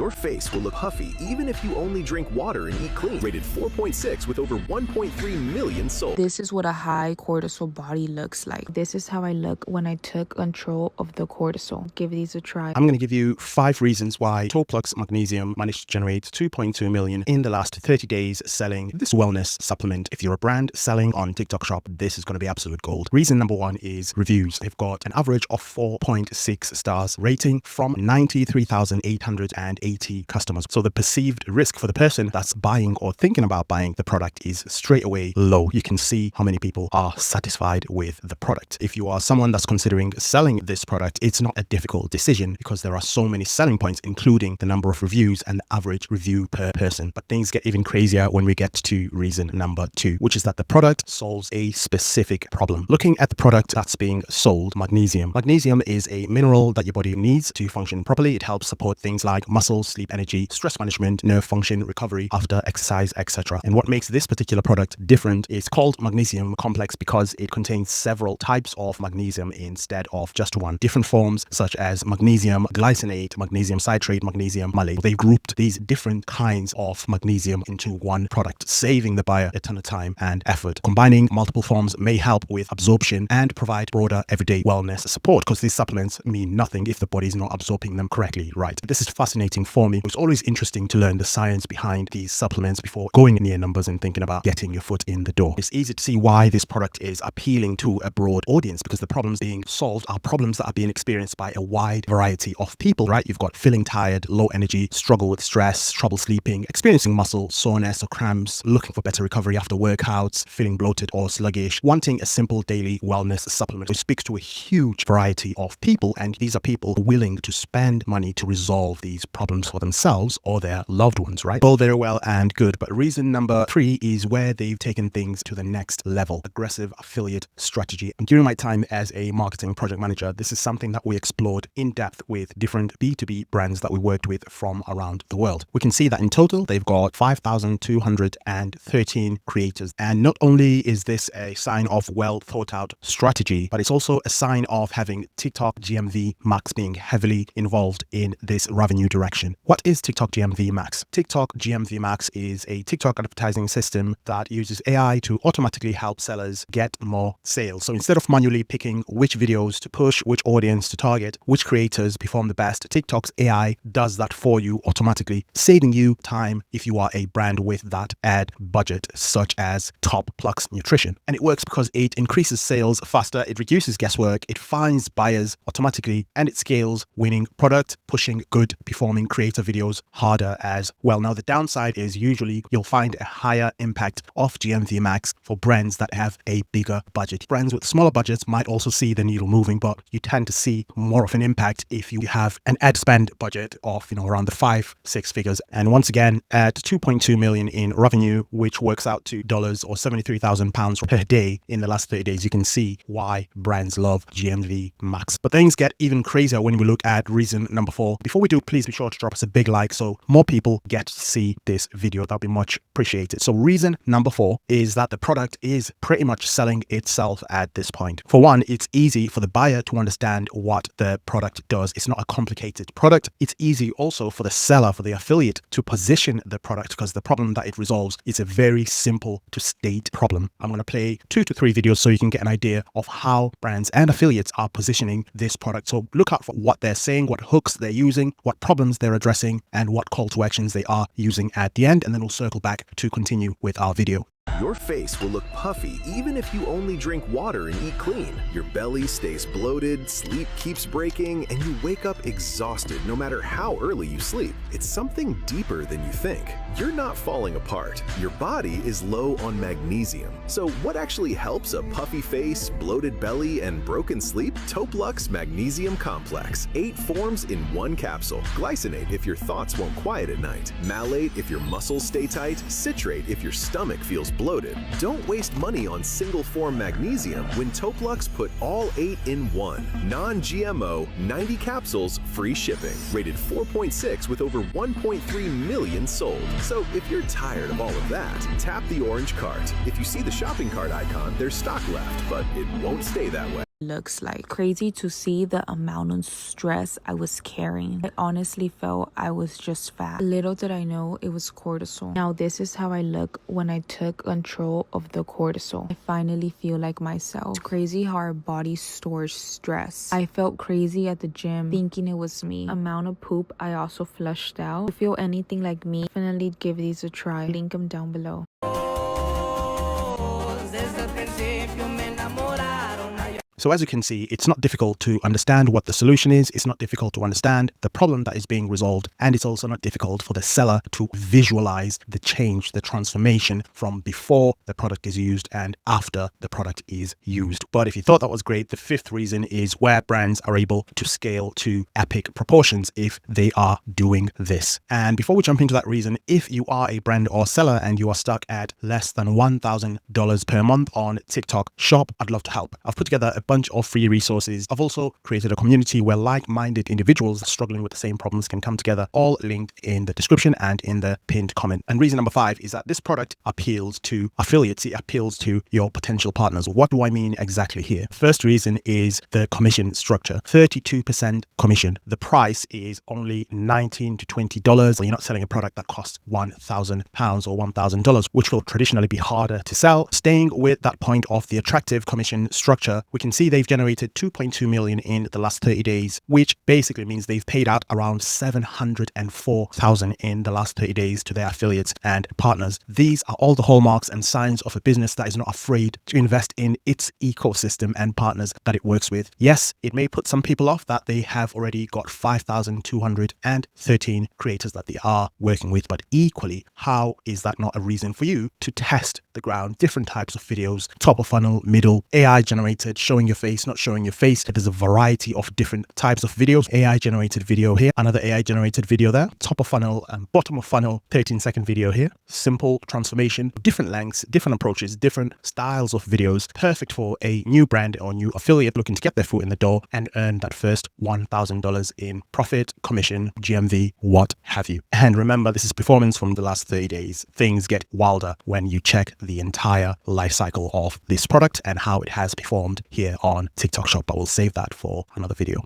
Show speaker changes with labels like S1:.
S1: Your face will look puffy even if you only drink water and eat clean. Rated 4.6 with over 1.3 million sold.
S2: This is what a high cortisol body looks like. This is how I look when I took control of the cortisol. Give these a try.
S3: I'm going to give you 5 reasons why Topluxe Magnesium managed to generate 2.2 million in the last 30 days selling this wellness supplement. If you're a brand selling on TikTok Shop, this is going to be absolute gold. Reason number 1 is reviews. They've got an average of 4.6 stars rating from 93,880 customers. So the perceived risk for the person that's buying or thinking about buying the product is straight away low. You can see how many people are satisfied with the product. If you are someone that's considering selling this product, it's not a difficult decision because there are so many selling points, including the number of reviews and the average review per person. But things get even crazier when we get to reason number 2, which is that the product solves a specific problem. Looking at the product that's being sold, magnesium. Magnesium is a mineral that your body needs to function properly. It helps support things like muscle, sleep, energy, stress management, nerve function, recovery after exercise, etc. And what makes this particular product different is called magnesium complex because it contains several types of magnesium instead of just one. Different forms such as magnesium glycinate, magnesium citrate, magnesium malate. They've grouped these different kinds of magnesium into one product, saving the buyer a ton of time and effort. Combining multiple forms may help with absorption and provide broader everyday wellness support because these supplements mean nothing if the body is not absorbing them correctly, right? This is fascinating for me. It's always interesting to learn the science behind these supplements before going near numbers and thinking about getting your foot in the door. It's easy to see why this product is appealing to a broad audience because the problems being solved are problems that are being experienced by a wide variety of people, right? You've got feeling tired, low energy, struggle with stress, trouble sleeping, experiencing muscle soreness or cramps, looking for better recovery after workouts, feeling bloated or sluggish, wanting a simple daily wellness supplement. It speaks to a huge variety of people, and these are people willing to spend money to resolve these problems for themselves or their loved ones, right? All very well and good, but reason number 3 is where they've taken things to the next level: aggressive affiliate strategy. And during my time as a marketing project manager, this is something that we explored in depth with different B2B brands that we worked with from around the world. We can see that in total, they've got 5,213 creators. And not only is this a sign of well thought out strategy, but it's also a sign of having TikTok GMV Max being heavily involved in this revenue direction. What is TikTok GMV Max? TikTok GMV Max is a TikTok advertising system that uses AI to automatically help sellers get more sales. So instead of manually picking which videos to push, which audience to target, which creators perform the best, TikTok's AI does that for you automatically, saving you time if you are a brand with that ad budget, such as Topluxe Nutrition. And it works because it increases sales faster, it reduces guesswork, it finds buyers automatically, and it scales winning product, pushing good performing creator videos harder as well. Now, the downside is usually you'll find a higher impact of GMV Max for brands that have a bigger budget. Brands with smaller budgets might also see the needle moving, but you tend to see more of an impact if you have an ad spend budget of, around the 5-6 figures. And once again, at 2.2 million in revenue, which works out to dollars or 73,000 pounds per day in the last 30 days, you can see why brands love GMV Max. But things get even crazier when we look at reason number 4. Before we do, please be sure to drop us a big like so more people get to see this video. That'll be much appreciated. So reason number 4 is that the product is pretty much selling itself at this point. For one, it's easy for the buyer to understand what the product does. It's not a complicated product. It's easy also for the seller, for the affiliate, to position the product because the problem that it resolves is a very simple to state problem. I'm going to play 2 to 3 videos so you can get an idea of how brands and affiliates are positioning this product. So look out for what they're saying, what hooks they're using, what problems they're addressing, and what call to actions they are using at the end. And then we'll circle back to continue with our video.
S1: Your face will look puffy even if you only drink water and eat clean. Your belly stays bloated, sleep keeps breaking, and you wake up exhausted no matter how early you sleep. It's something deeper than you think. You're not falling apart. Your body is low on magnesium. So what actually helps a puffy face, bloated belly, and broken sleep? Topluxe Magnesium Complex. 8 forms in 1 capsule. Glycinate if your thoughts won't quiet at night. Malate if your muscles stay tight. Citrate if your stomach feels bloated. Don't waste money on single form magnesium when Topluxe put all 8 in 1. Non-GMO, 90 capsules, free shipping. Rated 4.6 with over 1.3 million sold. So if you're tired of all of that, tap the orange cart. If you see the shopping cart icon, there's stock left, but it won't stay that way.
S2: looks like. Crazy to see the amount of stress I was carrying. I honestly felt I was just fat. Little did I know it was cortisol. Now this is how I look when I took control of the cortisol. I finally feel like myself. It's crazy how our body stores stress. I felt crazy at the gym thinking it was me. Amount of poop I also flushed out. If you feel anything like me, definitely give these a try. Link them down below.
S3: So as you can see, it's not difficult to understand what the solution is. It's not difficult to understand the problem that is being resolved. And it's also not difficult for the seller to visualize the change, the transformation from before the product is used and after the product is used. But if you thought that was great, the fifth reason is where brands are able to scale to epic proportions if they are doing this. And before we jump into that reason, if you are a brand or seller and you are stuck at less than $1,000 per month on TikTok Shop, I'd love to help. I've put together a bunch of free resources. I've also created a community where like-minded individuals struggling with the same problems can come together, all linked in the description and in the pinned comment. And reason number 5 is that this product appeals to affiliates. It appeals to your potential partners. What do I mean exactly here? First reason is the commission structure. 32% commission. The price is only $19 to $20. You're not selling a product that costs £1,000 or $1,000, which will traditionally be harder to sell. Staying with that point of the attractive commission structure, we can see they've generated 2.2 million in the last 30 days, which basically means they've paid out around 704,000 in the last 30 days to their affiliates and partners. These are all the hallmarks and signs of a business that is not afraid to invest in its ecosystem and partners that it works with. Yes, it may put some people off that they have already got 5,213 creators that they are working with, but equally, how is that not a reason for you to test the ground, different types of videos, top of funnel, middle, AI generated, showing your face, not showing your face. There's a variety of different types of videos. AI generated video here, another AI generated video there, top of funnel and bottom of funnel 13-second video here. Simple transformation, different lengths, different approaches, different styles of videos, perfect for a new brand or new affiliate looking to get their foot in the door and earn that first $1,000 in profit, commission, GMV, what have you. And remember, this is performance from the last 30 days. Things get wilder when you check the entire life cycle of this product and how it has performed here on TikTok Shop. But we'll save that for another video.